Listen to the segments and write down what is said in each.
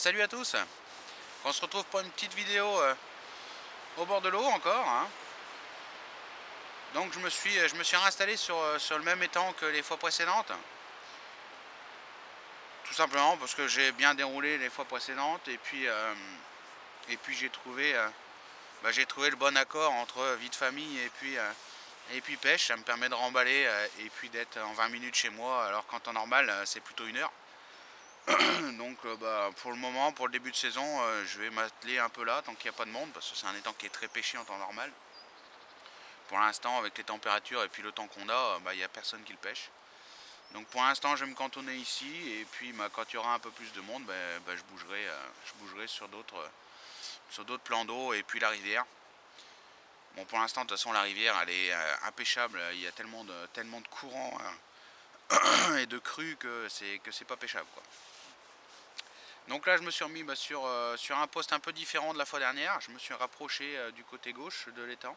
Salut à tous. On se retrouve pour une petite vidéo au bord de l'eau encore, hein. Donc je me suis réinstallé sur le même étang que les fois précédentes. Tout simplement parce que j'ai bien déroulé les fois précédentes et puis j'ai trouvé le bon accord entre vie de famille et puis pêche. Ça me permet de remballer et puis d'être en 20 minutes chez moi, alors qu'en temps normal c'est plutôt 1 heure. Donc pour le moment, pour le début de saison, je vais m'atteler un peu là tant qu'il n'y a pas de monde, parce que c'est un étang qui est très pêché en temps normal. Pour l'instant, avec les températures et puis le temps qu'on a, il n'y a personne qui le pêche. Donc pour l'instant, je vais me cantonner ici, et puis quand il y aura un peu plus de monde, je bougerai sur d'autres plans d'eau et puis la rivière. Bon, pour l'instant, de toute façon, la rivière elle est impêchable. Il y a tellement de courants et de crues que c'est pas pêchable, quoi. Donc là je me suis remis sur un poste un peu différent de la fois dernière. Je me suis rapproché du côté gauche de l'étang.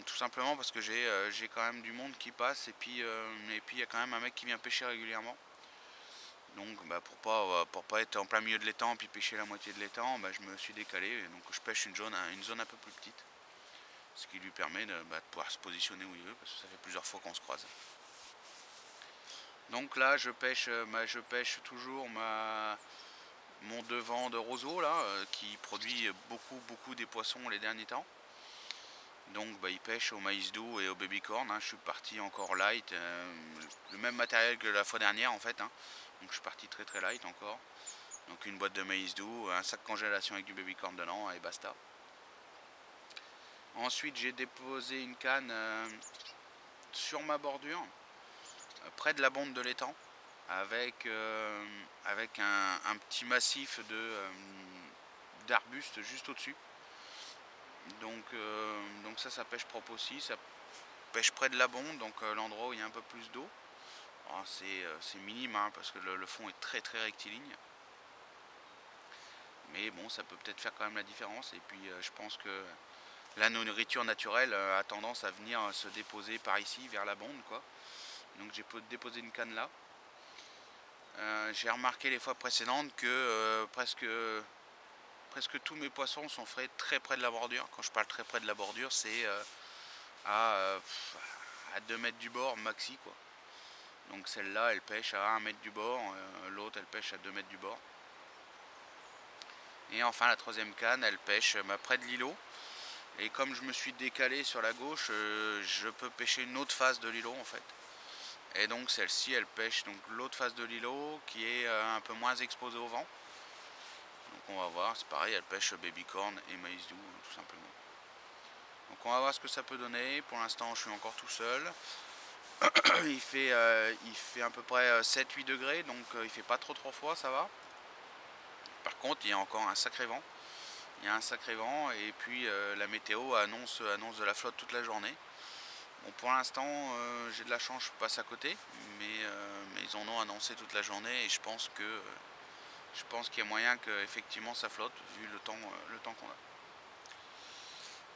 Tout simplement parce que j'ai quand même du monde qui passe, et puis il y a quand même un mec qui vient pêcher régulièrement. Donc pour pas être en plein milieu de l'étang puis pêcher la moitié de l'étang, je me suis décalé, et donc je pêche une zone un peu plus petite. Ce qui lui permet de pouvoir se positionner où il veut, parce que ça fait plusieurs fois qu'on se croise. Donc là je pêche toujours mon devant de roseau là, qui produit beaucoup des poissons les derniers temps. Donc il pêche au maïs doux et au baby-corn, hein. Je suis parti encore light, le même matériel que la fois dernière en fait, hein. Donc je suis parti très très light encore. Donc une boîte de maïs doux, un sac congélation avec du baby-corn dedans, et basta. Ensuite j'ai déposé une canne sur ma bordure, près de la bonde de l'étang, avec un petit massif d'arbustes juste au-dessus. Donc ça pêche propre aussi. Ça pêche près de la bonde, donc l'endroit où il y a un peu plus d'eau. C'est minime, hein, parce que le fond est très très rectiligne. Mais bon, ça peut peut-être faire quand même la différence. Et puis je pense que la nourriture naturelle a tendance à venir se déposer par ici, vers la bonde, quoi. Donc j'ai déposé une canne là. J'ai remarqué les fois précédentes que presque tous mes poissons sont faits très près de la bordure. Quand je parle très près de la bordure, c'est à 2 mètres du bord maxi, quoi. Donc celle-là elle pêche à 1 mètre du bord, l'autre elle pêche à 2 mètres du bord. Et enfin la troisième canne elle pêche près de l'îlot. Et comme je me suis décalé sur la gauche, je peux pêcher une autre face de l'îlot en fait. Et donc celle-ci elle pêche donc l'autre face de l'îlot, qui est un peu moins exposée au vent. Donc on va voir, c'est pareil, elle pêche baby-corn et maïs doux, tout simplement. Donc on va voir ce que ça peut donner. Pour l'instant je suis encore tout seul. Il fait à peu près 7-8 degrés, donc il fait pas trop froid, ça va. Par contre il y a encore un sacré vent. Il y a un sacré vent, et puis la météo annonce de la flotte toute la journée. Bon, pour l'instant j'ai de la chance, je passe à côté, mais ils en ont annoncé toute la journée, et je pense qu'il y a moyen que effectivement ça flotte vu le temps qu'on a.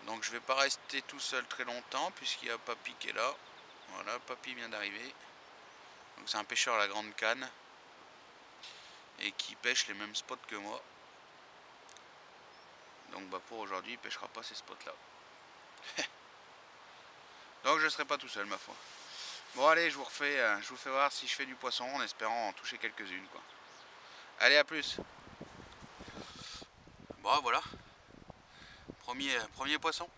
Donc je vais pas rester tout seul très longtemps, puisqu'il y a Papy qui est là. Voilà, Papy vient d'arriver. Donc c'est un pêcheur à la grande canne et qui pêche les mêmes spots que moi. Donc pour aujourd'hui il pêchera pas ces spots là. Donc je ne serai pas tout seul, ma foi. Bon allez, je vous fais voir si je fais du poisson, en espérant en toucher quelques-unes, quoi. Allez, à plus. Bon voilà, premier poisson.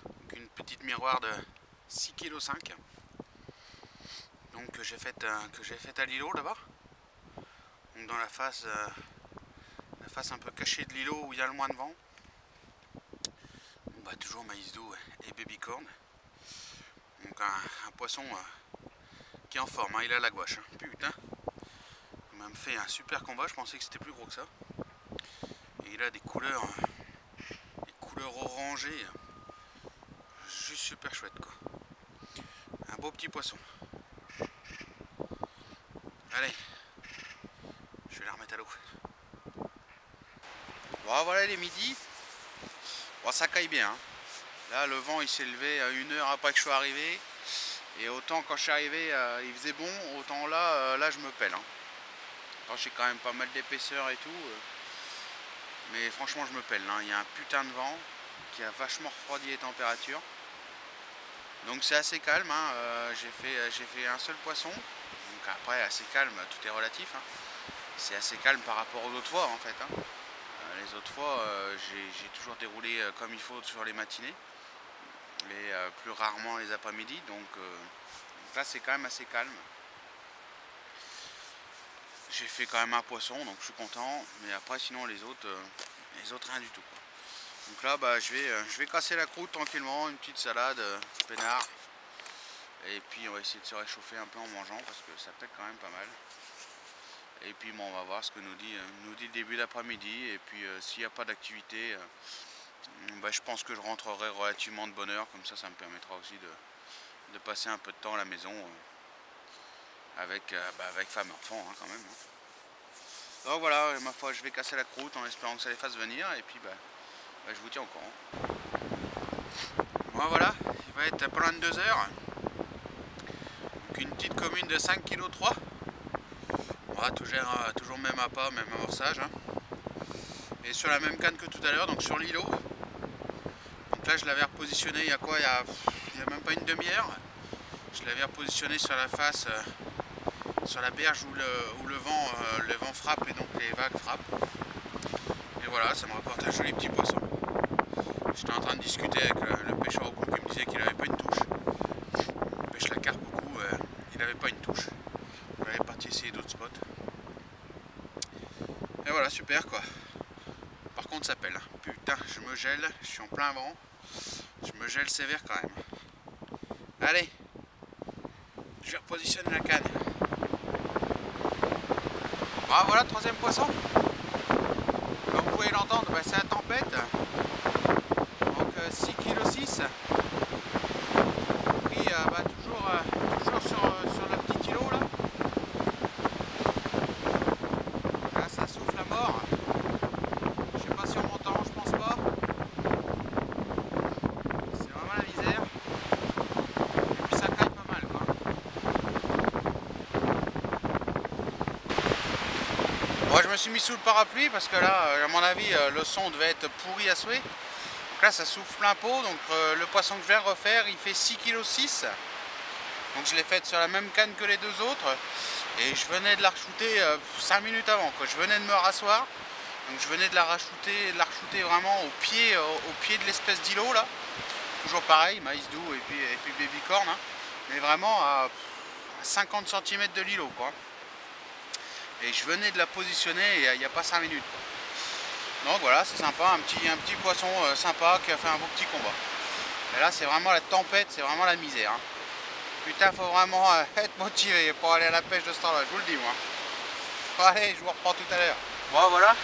Donc une petite miroir de 6,5 kg. Donc que j'ai faite à l'îlot là-bas. Donc dans la face un peu cachée de l'îlot où il y a le moins de vent. Toujours maïs doux et baby-corn. Donc un poisson qui est en forme, hein. Il a la gouache, hein. Putain, il m'a fait un super combat, je pensais que c'était plus gros que ça. Et il a des couleurs orangées, juste super chouette, quoi. Un beau petit poisson. Allez, je vais la remettre à l'eau. Bon voilà, les midis. Bon, ça caille bien, hein. Là le vent il s'est levé à 1 heure après que je sois arrivé. Et autant quand je suis arrivé il faisait bon, autant là je me pèle, hein. Quand j'ai quand même pas mal d'épaisseur et tout. Mais franchement je me pèle, hein. Il y a un putain de vent qui a vachement refroidi les températures. Donc c'est assez calme, hein. J'ai fait un seul poisson. Donc après assez calme, tout est relatif, hein. C'est assez calme par rapport aux autres fois en fait, hein. Les autres fois j'ai toujours déroulé comme il faut sur les matinées. Mais plus rarement les après-midi. Donc là c'est quand même assez calme. J'ai fait quand même un poisson donc je suis content. Mais après sinon les autres rien du tout, quoi. Donc là bah, je vais casser la croûte tranquillement, une petite salade, peinard. Et puis on va essayer de se réchauffer un peu en mangeant parce que ça pète quand même pas mal. Et puis bon, on va voir ce que nous dit le début d'après-midi. Et puis s'il n'y a pas d'activité, bah, je pense que je rentrerai relativement de bonne heure. Comme ça me permettra aussi de passer un peu de temps à la maison avec femme et enfant, hein, quand même, hein. Donc voilà, ma foi, je vais casser la croûte en espérant que ça les fasse venir. Et puis je vous tiens au courant. Bon, voilà, il va être pas loin de 2 heures. Donc une petite commune de 5,3 kg. Voilà, toujours même appât, même amorçage, hein. Et sur la même canne que tout à l'heure, donc sur l'îlot. Donc là je l'avais repositionné il y a quoi, il y a même pas une demi-heure. Je l'avais repositionné sur la face, sur la berge où le vent frappe et donc les vagues frappent. Et voilà, ça me rapporte un joli petit poisson. J'étais en train de discuter avec le pêcheur au con qui me disait qu'il n'avait pas une touche. Il pêche la carpe beaucoup, il n'avait pas une touche. On avait parti essayer d'autres spots. Et voilà, super quoi. Par contre ça pèle. Putain, je me gèle, je suis en plein vent. Je me gèle sévère quand même. Allez, je vais repositionner la canne. Ah voilà, troisième poisson. Comme vous pouvez l'entendre, bah, c'est la tempête. Donc 6,6 kg. Pris toujours sur le petit îlot là. Là ça souffle à mort. Je sais pas si on m'entend, je pense pas. C'est vraiment la misère. Et puis ça caille pas mal, quoi. Moi je me suis mis sous le parapluie parce que là, à mon avis, le son devait être pourri à souhait. Donc là ça souffle plein pot, donc le poisson que je viens de refaire il fait 6,6 kg. Donc je l'ai faite sur la même canne que les deux autres. Et je venais de la re-shooter 5 minutes avant, quoi. Je venais de me rasseoir. Donc je venais de la re-shooter vraiment au pied de l'espèce d'îlot là. Toujours pareil, maïs doux et puis baby corn, hein. Mais vraiment à 50 cm de l'îlot, quoi. Et je venais de la positionner il n'y a pas 5 minutes, quoi. Donc voilà, c'est sympa, un petit poisson sympa qui a fait un beau petit combat. Et là c'est vraiment la tempête, c'est vraiment la misère, hein. Putain, faut vraiment être motivé pour aller à la pêche de ce temps-là, je vous le dis, moi. Bon, allez, je vous reprends tout à l'heure. Bon, voilà,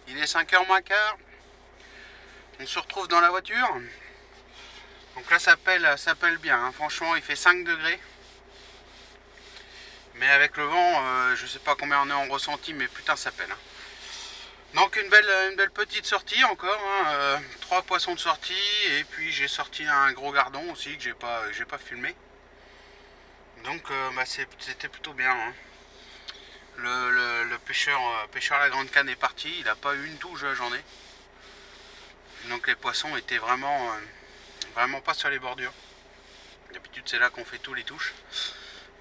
il est 5h moins quart. On se retrouve dans la voiture. Donc là, ça pèle bien, hein. Franchement, il fait 5 degrés. Mais avec le vent, je sais pas combien on est en ressenti, mais putain, ça pèle, hein. Donc une belle petite sortie encore, hein. 3 poissons de sortie. Et puis j'ai sorti un gros gardon aussi que j'ai pas filmé. Donc c'était plutôt bien, hein. Le pêcheur à la grande canne est parti, il n'a pas eu une touche j'en ai. Donc les poissons étaient vraiment pas sur les bordures. D'habitude c'est là qu'on fait tous les touches.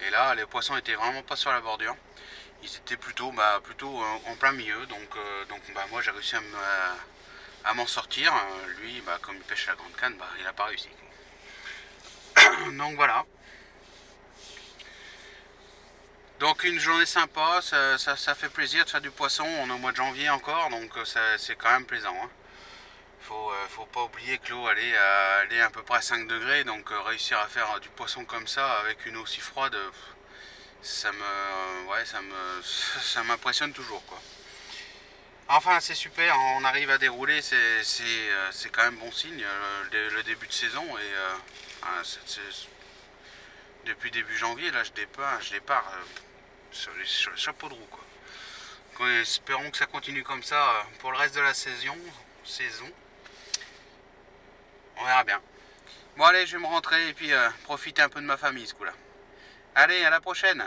Et là les poissons étaient vraiment pas sur la bordure. Ils étaient plutôt en plein milieu. Donc moi j'ai réussi à m'en sortir. Lui comme il pêche à la grande canne, il n'a pas réussi. Donc voilà. Donc une journée sympa, ça fait plaisir de faire du poisson. On est au mois de janvier encore, donc c'est quand même plaisant, hein. Faut pas oublier que l'eau elle est à peu près à 5 degrés, donc réussir à faire du poisson comme ça avec une eau si froide, ça m'impressionne toujours, quoi. Enfin c'est super, on arrive à dérouler, c'est quand même bon signe, le début de saison. Et depuis début janvier là je départ sur le chapeau de roue, quoi. Donc, espérons que ça continue comme ça pour le reste de la saison. On verra bien. Bon allez, je vais me rentrer et puis profiter un peu de ma famille ce coup là. Allez, à la prochaine.